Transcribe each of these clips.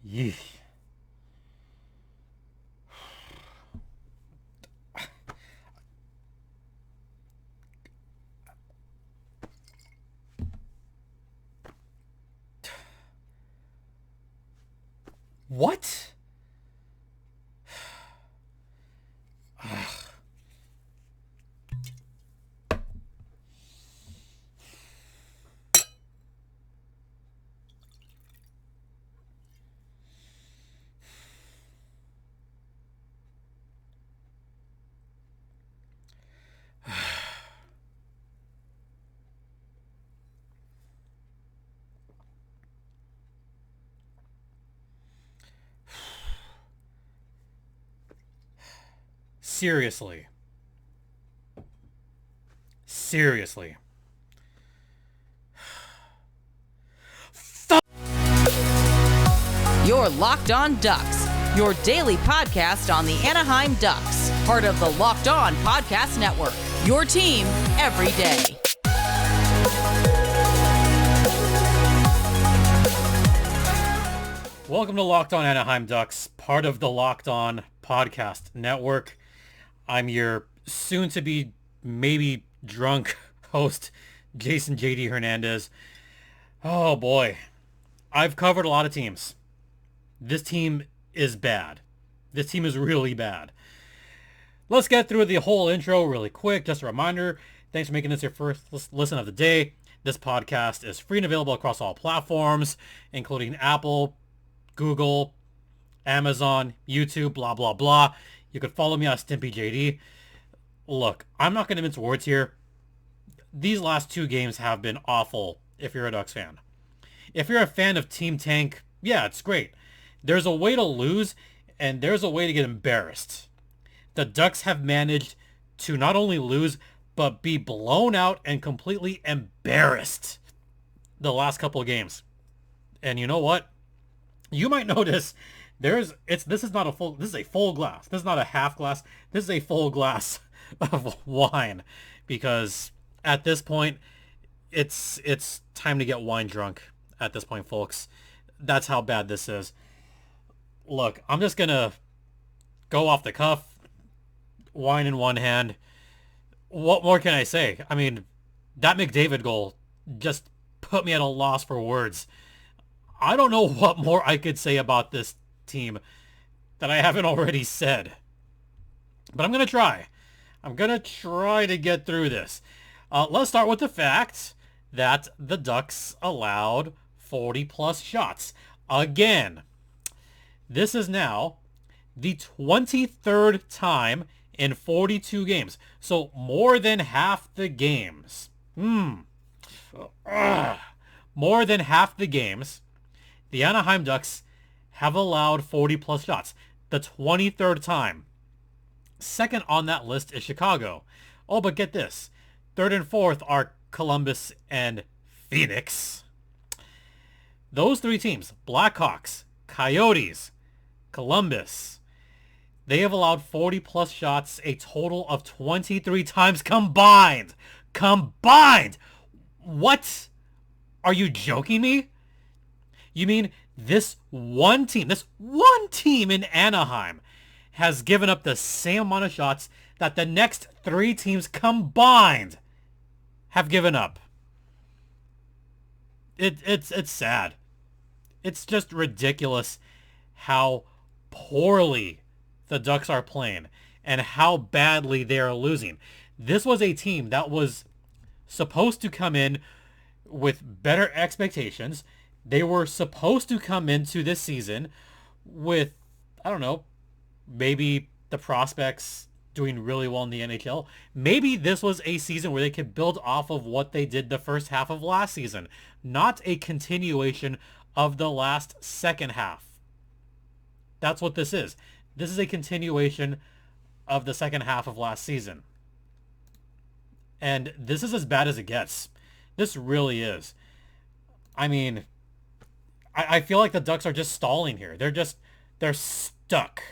Yeesh. What? Seriously. Seriously. You're Locked On Ducks, your daily podcast on the Anaheim Ducks, part of the Locked On Podcast Network, your team every day. Welcome to Locked On Anaheim Ducks, part of the Locked On Podcast Network. I'm your soon-to-be maybe drunk host, JD Hernandez. Oh boy, I've covered a lot of teams. This team is bad. This team is really bad. Let's get through the whole intro really quick. Just a reminder, thanks for making this your first listen of the day. This podcast is free and available across all platforms, including Apple, Google, Amazon, YouTube, blah, blah, blah. You can follow me on StimpyJD. Look, I'm not going to mince words here. These last two games have been awful if you're a Ducks fan. If you're a fan of Team Tank, yeah, it's great. There's a way to lose, and there's a way to get embarrassed. The Ducks have managed to not only lose, but be blown out and completely embarrassed the last couple of games. And you know what? You might notice this is a full glass. This is not a half glass. This is a full glass of wine, because at this point it's time to get wine drunk at this point, folks. That's how bad this is. Look, I'm just gonna go off the cuff, wine in one hand. What more can I say? I mean, that McDavid goal just put me at a loss for words. I don't know what more I could say about this team that I haven't already said. But I'm going to try. I'm going to try to get through this. Let's start with the fact that the Ducks allowed 40-plus shots. Again, this is now the 23rd time in 42 games. So more than half the games. More than half the games, the Anaheim Ducks have allowed 40-plus shots. The 23rd time. Second on that list is Chicago. Oh, but get this. Third and fourth are Columbus and Phoenix. Those three teams, Blackhawks, Coyotes, Columbus, they have allowed 40-plus shots a total of 23 times combined. Combined! What? Are you joking me? You mean this one team in Anaheim has given up the same amount of shots that the next three teams combined have given up? It's sad. It's just ridiculous how poorly the Ducks are playing and how badly they are losing. This was a team that was supposed to come in with better expectations. They were supposed to come into this season with, I don't know, maybe the prospects doing really well in the NHL. Maybe this was a season where they could build off of what they did the first half of last season, not a continuation of the last second half. That's what this is. This is a continuation of the second half of last season. And this is as bad as it gets. This really is. I mean, I feel like the Ducks are just stalling here. They're stuck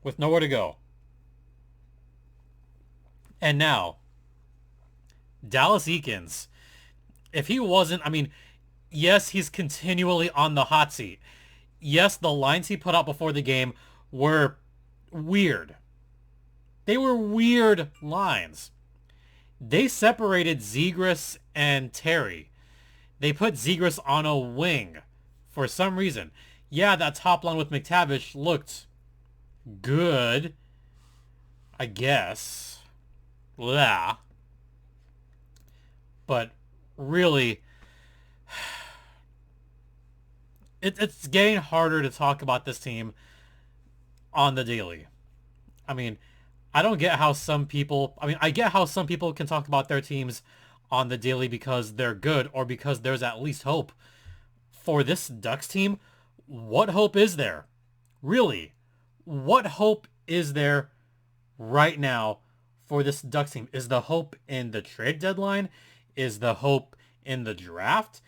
with nowhere to go. And now, Dallas Eakins, if he wasn't, I mean, yes, he's continually on the hot seat. yes, the lines he put out before the game were weird. They were weird lines. They separated Zegras and Terry. They put Zegras on a wing for some reason. Yeah, that top line with McTavish looked good, I guess. Blah. But really, it's getting harder to talk about this team on the daily. I mean, I don't get how some people, I get how some people can talk about their teams on the daily because they're good or because there's at least hope. For this Ducks team, what hope is there? Really? What hope is there right now for this Ducks team? Is the hope in the trade deadline? Is the hope in the draft?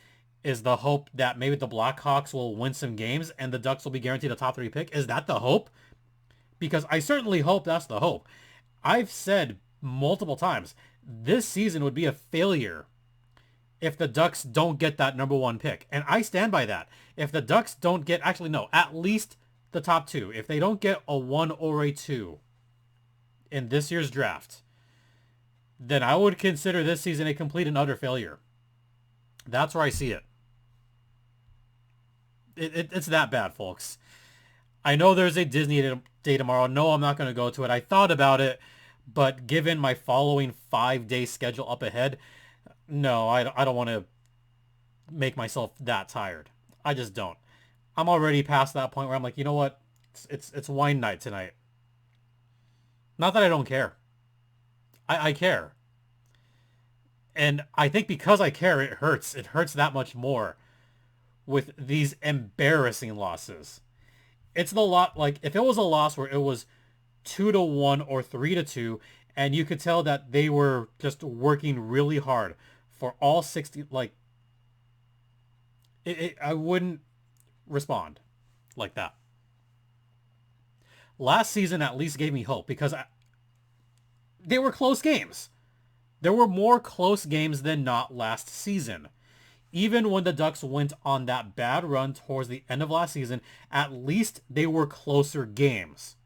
Is the hope that maybe the Blackhawks will win some games and the Ducks will be guaranteed a top 3 pick? Is that the hope? Because I certainly hope that's the hope. I've said multiple times, this season would be a failure if the Ducks don't get that number 1 pick. And I stand by that. If the Ducks don't get, actually no, at least the top 2. If they don't get a 1 or a 2 in this year's draft, then I would consider this season a complete and utter failure. That's where I see it. It's that bad, folks. I know there's a Disney day tomorrow. No, I'm not going to go to it. I thought about it, but given my following 5-day schedule up ahead, no, I don't want to make myself that tired. I just don't. I'm already past that point where I'm like, you know what? It's wine night tonight. Not that I don't care. I care. And I think because I care, it hurts. It hurts that much more with these embarrassing losses. It's the lot, like, if it was a loss where it was 2-1 or 3-2, and you could tell that they were just working really hard for all 60, like, I wouldn't respond like that. Last season at least gave me hope because they were close games. There were more close games than not last season. Even when the Ducks went on that bad run towards the end of last season, at least they were closer games.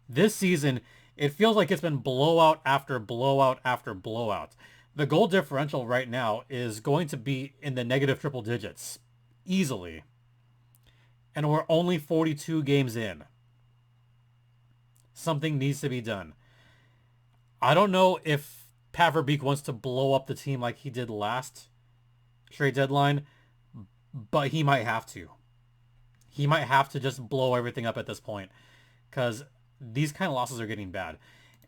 This season, it feels like it's been blowout after blowout after blowout. The goal differential right now is going to be in the negative triple digits. Easily. And we're only 42 games in. Something needs to be done. I don't know if Pat Verbeek wants to blow up the team like he did last trade deadline, but he might have to. He might have to just blow everything up at this point because these kind of losses are getting bad.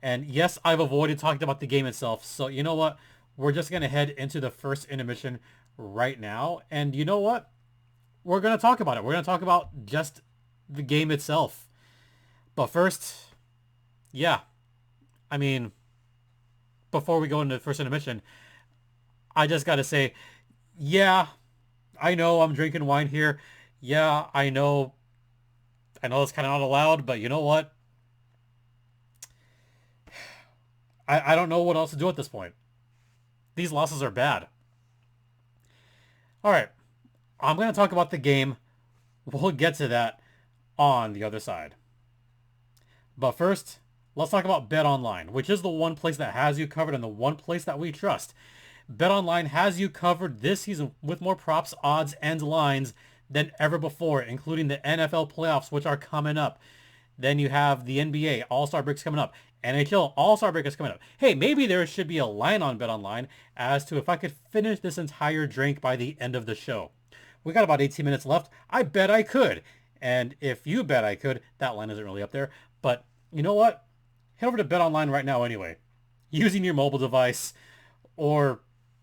And yes, I've avoided talking about the game itself. So you know what? We're just going to head into the first intermission right now. And you know what? We're going to talk about it. We're going to talk about just the game itself. But first, yeah. I mean, before we go into the first intermission, I just got to say, yeah, I know I'm drinking wine here. Yeah, I know it's kind of not allowed, but you know what? I don't know what else to do at this point. These losses are bad. All right, I'm going to talk about the game. We'll get to that on the other side. But first, let's talk about BetOnline, which is the one place that has you covered and the one place that we trust. BetOnline has you covered this season with more props, odds, and lines than ever before, including the NFL playoffs, which are coming up. Then you have the NBA All-Star breaks coming up. NHL All-Star break is coming up. Hey, maybe there should be a line on BetOnline as to if I could finish this entire drink by the end of the show. We got about 18 minutes left. I bet I could. And if you bet I could, that line isn't really up there. But you know what? Head over to BetOnline right now anyway. Using your mobile device or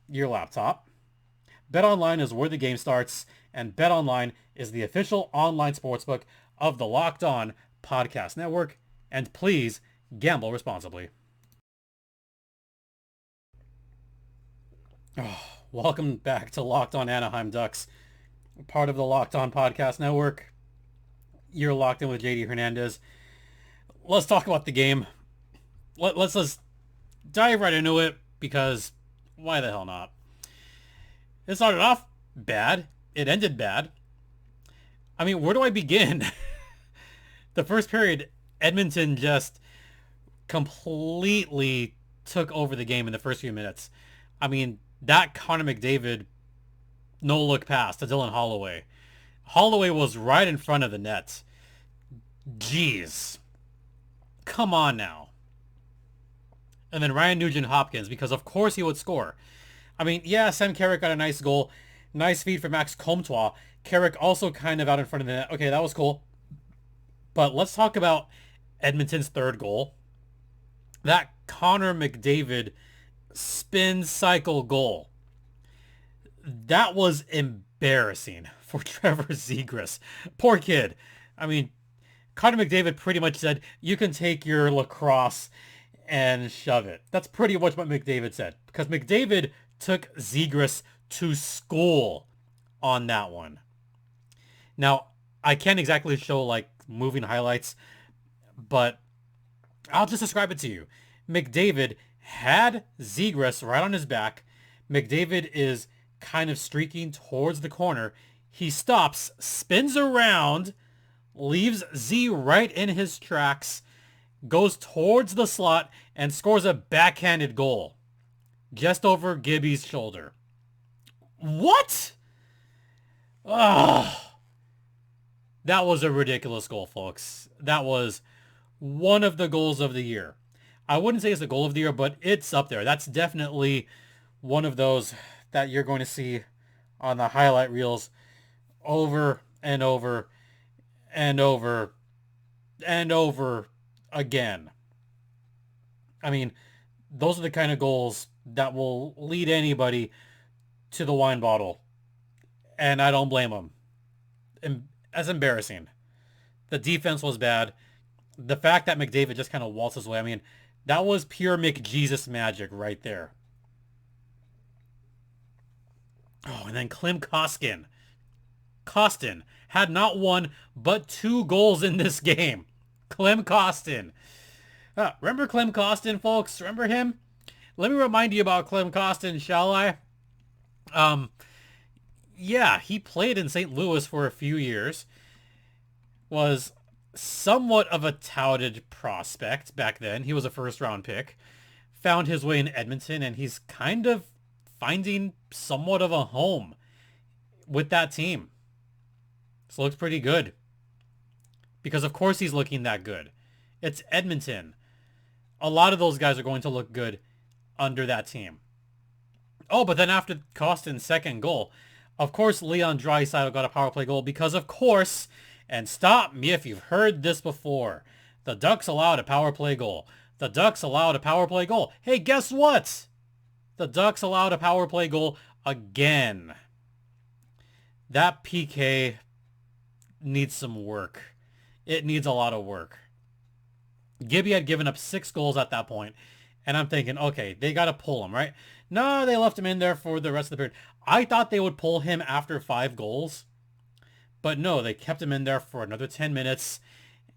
your laptop. BetOnline is where the game starts, and BetOnline is the official online sportsbook of the Locked On Podcast Network. And please gamble responsibly. Oh, welcome back to Locked On Anaheim Ducks, part of the Locked On Podcast Network. You're locked in with JD Hernandez. Let's talk about the game. Let's just dive right into it because why the hell not? It started off bad. It ended bad. I mean, where do I begin? The first period, Edmonton just completely took over the game in the first few minutes. I mean, that Connor McDavid no-look pass to Dylan Holloway. Holloway was right in front of the net. Jeez. Come on now. And then Ryan Nugent-Hopkins, because of course he would score. I mean, yeah, Sam Carrick got a nice goal. Nice feed for Max Comtois. Carrick also kind of out in front of the net. Okay, that was cool. But let's talk about Edmonton's third goal. That Connor McDavid spin cycle goal. That was embarrassing for Trevor Zegras. Poor kid. I mean, Connor McDavid pretty much said, you can take your lacrosse and shove it. That's pretty much what McDavid said. Because McDavid took Zegras to school on that one. Now, I can't exactly show like moving highlights, but I'll just describe it to you. McDavid had Zegras right on his back. McDavid is kind of streaking towards the corner. He stops, spins around, leaves Z right in his tracks, goes towards the slot, and scores a backhanded goal just over Gibby's shoulder. What? Ugh. That was a ridiculous goal, folks. That was one of the goals of the year. I wouldn't say it's the goal of the year, but it's up there. That's definitely one of those that you're going to see on the highlight reels over and over and over and over again. I mean, those are the kind of goals that will lead anybody to the wine bottle. And I don't blame them. That's embarrassing. The defense was bad. The fact that McDavid just kind of waltzed his way, I mean, that was pure McJesus magic right there. Oh, and then Klim Kostin. Kostin had not one, but 2 goals in this game. Klim Kostin. Remember Klim Kostin, folks? Remember him? Let me remind you about Klim Kostin, shall I? Yeah, he played in St. Louis for a few years. Was somewhat of a touted prospect back then. He was a first-round pick. Found his way in Edmonton, and he's kind of finding somewhat of a home with that team. This looks pretty good. Because of course he's looking that good. It's Edmonton. A lot of those guys are going to look good under that team. Oh, but then after Kostin's second goal, of course Leon Draisaitl got a power play goal because of course, and stop me if you've heard this before, the Ducks allowed a power play goal. The Ducks allowed a power play goal. Hey, guess what? The Ducks allowed a power play goal again. That PK needs some work. It needs a lot of work. Gibby had given up 6 goals at that point, and I'm thinking, okay, they got to pull him, right? No, they left him in there for the rest of the period. I thought they would pull him after 5 goals, but no, they kept him in there for another 10 minutes,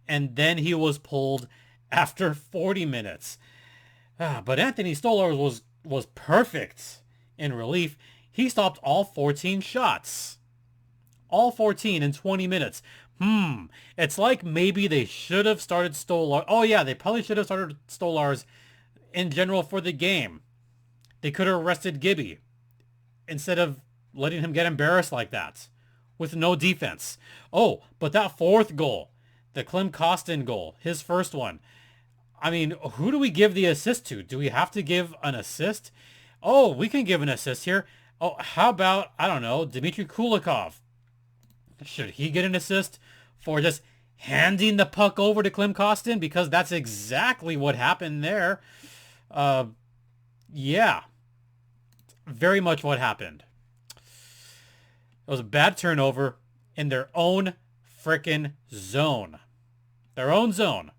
and then he was pulled after 40 minutes. But Anthony Stolarz was perfect in relief. He stopped all 14 shots. All 14 in 20 minutes. It's like maybe they should have started Stolarz. Oh yeah, they probably should have started Stolarz in general for the game. They could have arrested Gibby instead of letting him get embarrassed like that with no defense. Oh, but that 4th goal, the Klim Kostin goal, his first one. I mean, who do we give the assist to? Do we have to give an assist? Oh, we can give an assist here. Oh, how about, I don't know, Dmitry Kulikov? Should he get an assist for just handing the puck over to Klim Kostin? Because that's exactly what happened there. Yeah. Very much what happened. It was a bad turnover in their own frickin' zone. Their own zone.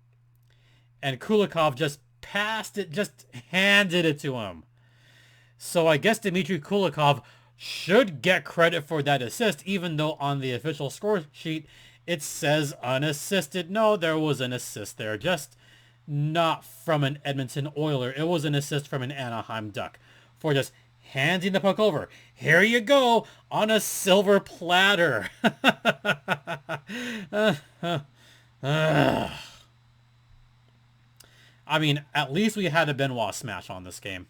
And Kulikov just passed it, just handed it to him. So I guess Dmitry Kulikov should get credit for that assist, even though on the official score sheet it says unassisted. No, there was an assist there, just not from an Edmonton Oiler. It was an assist from an Anaheim Duck for just handing the puck over. Here you go on a silver platter. I mean, at least we had a Benoit smash on this game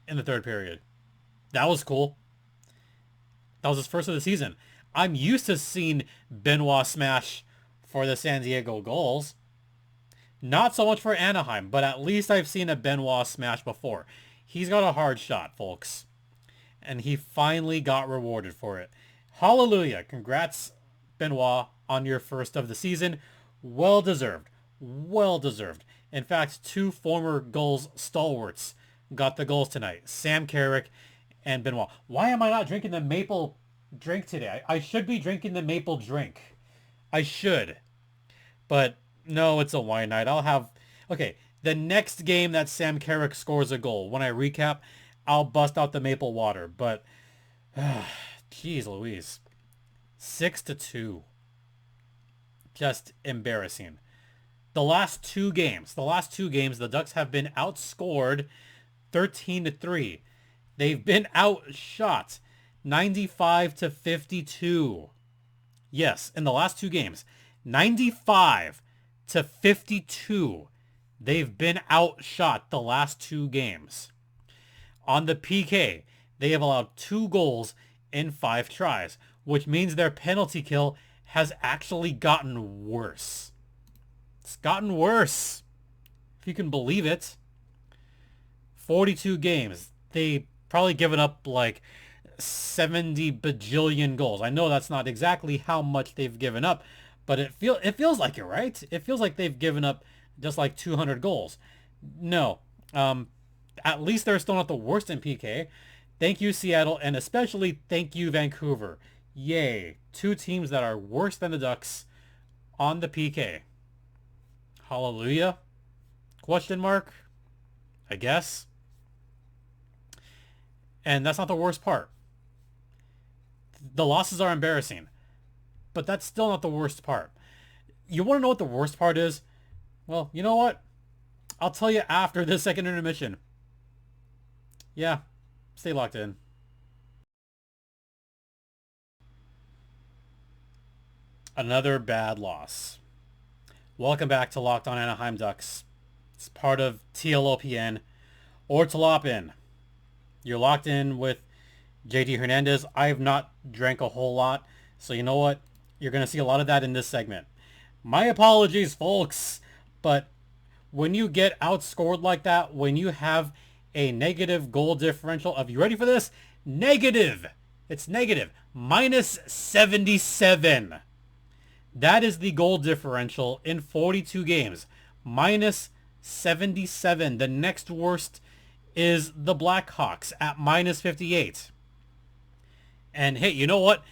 in the third period. That was cool. That was his first of the season. I'm used to seeing Benoit smash for the San Diego Gulls. Not so much for Anaheim, but at least I've seen a Benoit smash before. He's got a hard shot, folks. And he finally got rewarded for it. Hallelujah. Congrats, Benoit, on your first of the season. Well deserved. Well deserved. In fact, two former Gulls stalwarts got the goals tonight. Sam Carrick and Benoit. Why am I not drinking the maple drink today? I should be drinking the maple drink. I should. But no, it's a wine night. I'll have... Okay, the next game that Sam Carrick scores a goal, when I recap, I'll bust out the maple water. But, jeez Louise. 6-2. Just embarrassing. The last two games, the Ducks have been outscored 13-3. They've been outshot 95-52. Yes, in the last two games, 95-52. They've been outshot the last two games. On the PK, they have allowed 2 goals in 5 tries, which means their penalty kill has actually gotten worse. It's gotten worse, if you can believe it. 42 games. They probably given up like 70 bajillion goals. I know that's not exactly how much they've given up, but it feels like it, right? It feels like they've given up just like 200 goals. No. At least they're still not the worst in PK. Thank you, Seattle, and especially thank you, Vancouver. Yay. 2 teams that are worse than the Ducks on the PK. Hallelujah? Question mark? I guess. And that's not the worst part. The losses are embarrassing, but that's still not the worst part. You want to know what the worst part is? Well, you know what? I'll tell you after this second intermission. Yeah, stay locked in. Another bad loss. Welcome back to Locked On Anaheim Ducks. It's part of TLOPN or Tlopin. You're locked in with JD Hernandez. I have not drank a whole lot, so you know what? You're going to see a lot of that in this segment. My apologies, folks, but when you get outscored like that, when you have a negative goal differential of, you ready for this? Negative. It's negative. Minus 77. That is the goal differential in 42 games. Minus 77. The next worst is the Blackhawks at minus 58. And hey, you know what?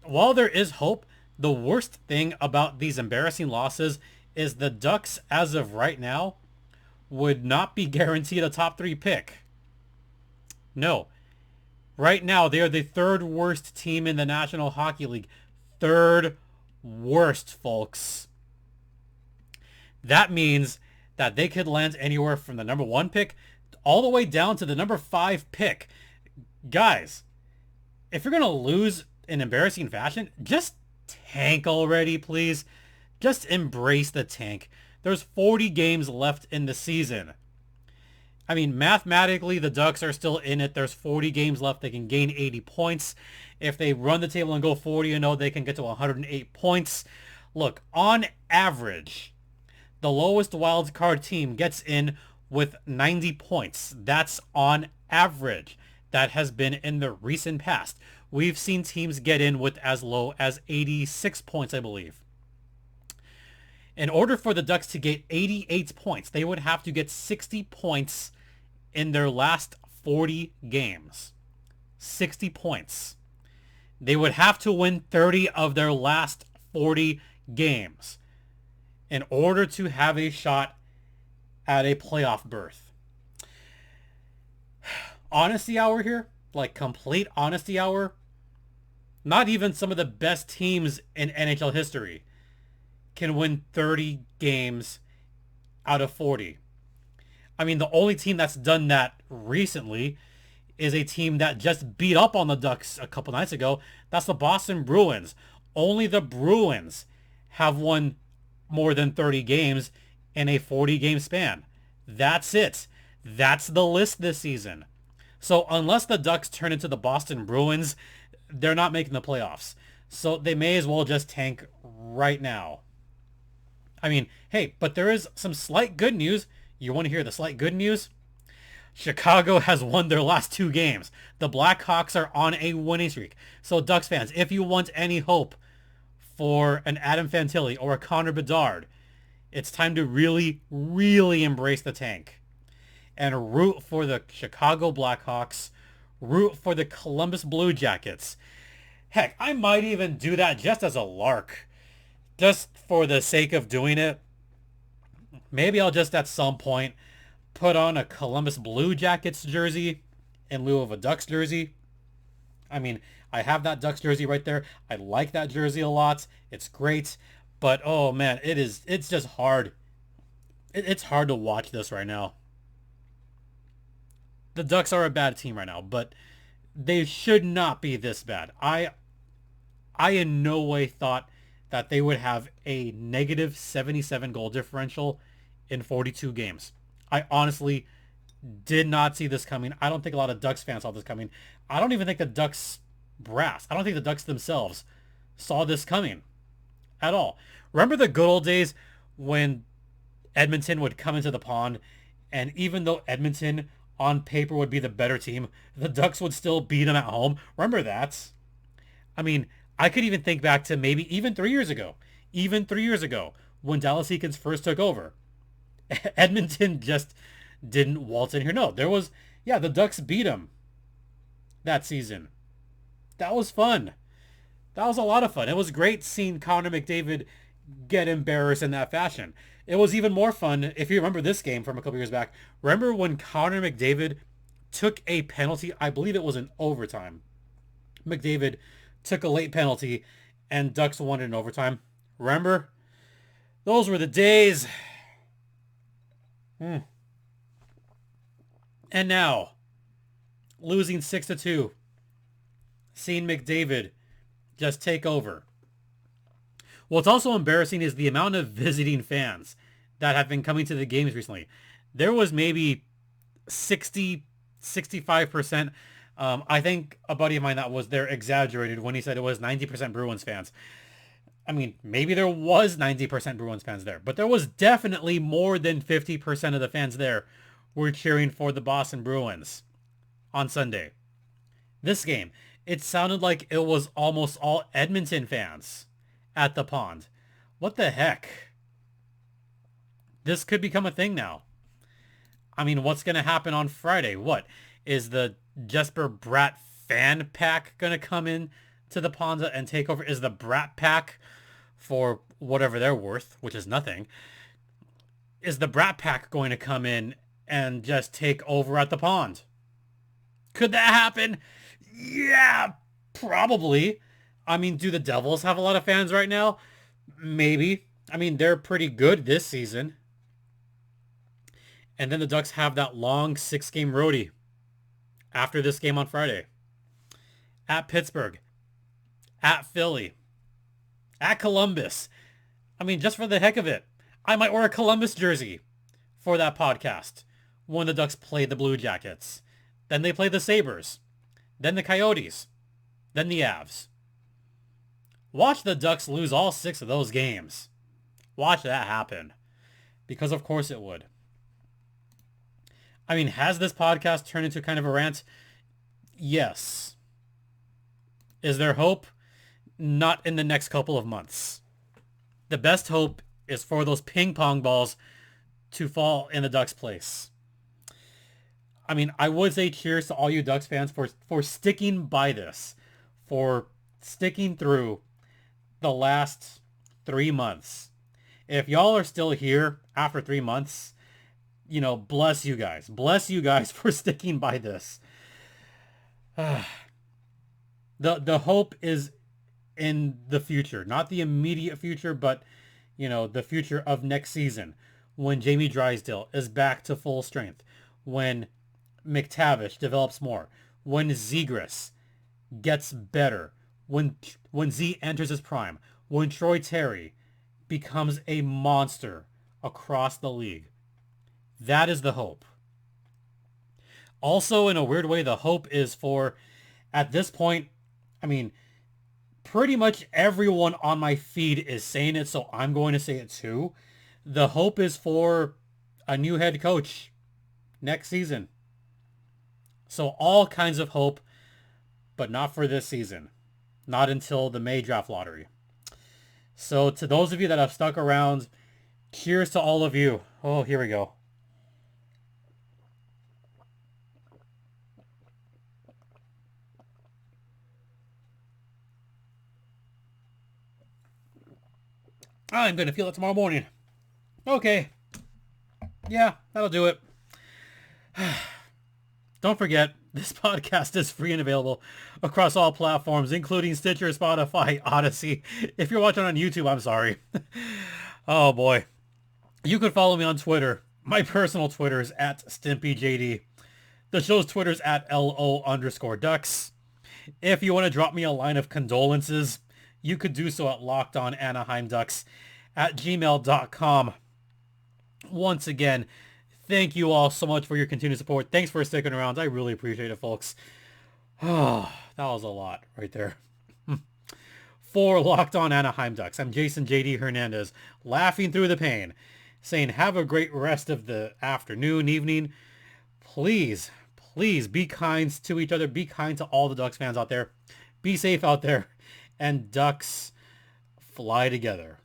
While there is hope, the worst thing about these embarrassing losses is the Ducks, as of right now, would not be guaranteed a top 3 pick. No. Right now, they are the 3rd worst team in the National Hockey League. 3rd worst, folks. That means that they could land anywhere from the number 1 pick all the way down to the number 5 pick. Guys, if you're going to lose in embarrassing fashion, just tank already, please. Just embrace the tank. There's 40 games left in the season. I mean, mathematically, the Ducks are still in it. There's 40 games left. They can gain 80 points. If they run the table and go 40-0, they can get to 108 points. Look, on average, the lowest wild card team gets in with 90 points. That's on average. That has been in the recent past. We've seen teams get in with as low as 86 points, I believe. In order for the Ducks to get 88 points, they would have to get 60 points in their last 40 games. 60 points. They would have to win 30 of their last 40 games in order to have a shot at a playoff berth. Honesty hour here, like complete honesty hour. Not even some of the best teams in NHL history can win 30 games out of 40. I mean, the only team that's done that recently is a team that just beat up on the Ducks a couple nights ago. That's the Boston Bruins. Only the Bruins have won more than 30 games in a 40-game span. That's it. That's the list this season. So unless the Ducks turn into the Boston Bruins, they're not making the playoffs. So they may as well just tank right now. I mean, hey, but there is some slight good news. You want to hear the slight good news? Chicago has won their last 2 games. The Blackhawks are on a winning streak. So Ducks fans, if you want any hope for an Adam Fantilli or a Connor Bedard, it's time to really, really embrace the tank and root for the Chicago Blackhawks, root for the Columbus Blue Jackets. Heck, I might even do that just as a lark, just for the sake of doing it. Maybe I'll just at some point put on a Columbus Blue Jackets jersey in lieu of a Ducks jersey. I mean, I have that Ducks jersey right there. I like that jersey a lot. It's great. But, oh man, it's just hard. It's hard to watch this right now. The Ducks are a bad team right now, but they should not be this bad. I in no way thought that they would have a negative 77 goal differential in 42 games. I honestly did not see this coming. I don't think a lot of Ducks fans saw this coming. I don't even think the Ducks brass, I don't think the Ducks themselves saw this coming at all. Remember the good old days when Edmonton would come into the pond, and even though Edmonton on paper would be the better team, the Ducks would still beat them at home? Remember that? I mean, I could even think back to maybe even 3 years ago. Even 3 years ago, when Dallas Eakins first took over. Edmonton just didn't waltz in here. No, there was, yeah, the Ducks beat them that season. That was fun. That was a lot of fun. It was great seeing Connor McDavid get embarrassed in that fashion. It was even more fun, if you remember this game from a couple years back. Remember when Connor McDavid took a penalty? I believe it was in overtime. McDavid took a late penalty and Ducks won it in overtime. Remember? Those were the days. And now, losing 6-2. Seeing McDavid just take over. What's also embarrassing is the amount of visiting fans that have been coming to the games recently. There was maybe 60, 65%. I think a buddy of mine that was there exaggerated when he said it was 90% Bruins fans. I mean, maybe there was 90% Bruins fans there, but there was definitely more than 50% of the fans there were cheering for the Boston Bruins on Sunday. This game, it sounded like it was almost all Edmonton fans at the pond. What the heck? This could become a thing now. I mean, what's going to happen on Friday? What? Is the Jesper Bratt fan pack going to come in to the pond and take over? Is the Bratt pack, for whatever they're worth, which is nothing, is the Bratt pack going to come in and just take over at the pond? Could that happen? Yeah, probably. I mean, do the Devils have a lot of fans right now? Maybe. I mean, they're pretty good this season. And then the Ducks have that long 6-game roadie after this game on Friday. At Pittsburgh. At Philly. At Columbus. I mean, just for the heck of it, I might wear a Columbus jersey for that podcast when the Ducks play the Blue Jackets. Then they play the Sabres. Then the Coyotes. Then the Avs. Watch the Ducks lose all 6 of those games. Watch that happen. Because of course it would. I mean, has this podcast turned into kind of a rant? Yes. Is there hope? Not in the next couple of months. The best hope is for those ping pong balls to fall in the Ducks' place. I mean, I would say cheers to all you Ducks fans for sticking by this. For sticking through the last 3 months. If y'all are still here after 3 months, you know, bless you guys. Bless you guys for sticking by this. The hope is in the future. Not the immediate future, but, you know, the future of next season. When Jamie Drysdale is back to full strength. When McTavish develops more. when Zegras gets better, when Z enters his prime, when Troy Terry becomes a monster across the league. That is the hope. Also, in a weird way, the hope is for, at this point, I mean, pretty much everyone on my feed is saying it, so I'm going to say it too. The hope is for a new head coach next season. So all kinds of hope, but not for this season. Not until the May draft lottery. So to those of you that have stuck around, cheers to all of you. Oh, here we go. I'm going to feel it tomorrow morning. Okay. Yeah, that'll do it. Don't forget, this podcast is free and available across all platforms, including Stitcher, Spotify, Odyssey. If you're watching on YouTube, I'm sorry. Oh boy. You can follow me on Twitter. My personal Twitter is at StimpyJD. The show's Twitter is at LO_Ducks. If you want to drop me a line of condolences, you could do so at LockedOnAnaheimDucks@gmail.com. Once again, thank you all so much for your continued support. Thanks for sticking around. I really appreciate it, folks. Oh, that was a lot right there. For Locked On Anaheim Ducks, I'm Jason JD Hernandez, laughing through the pain, saying have a great rest of the afternoon, evening. Please, please be kind to each other. Be kind to all the Ducks fans out there. Be safe out there. And Ducks fly together.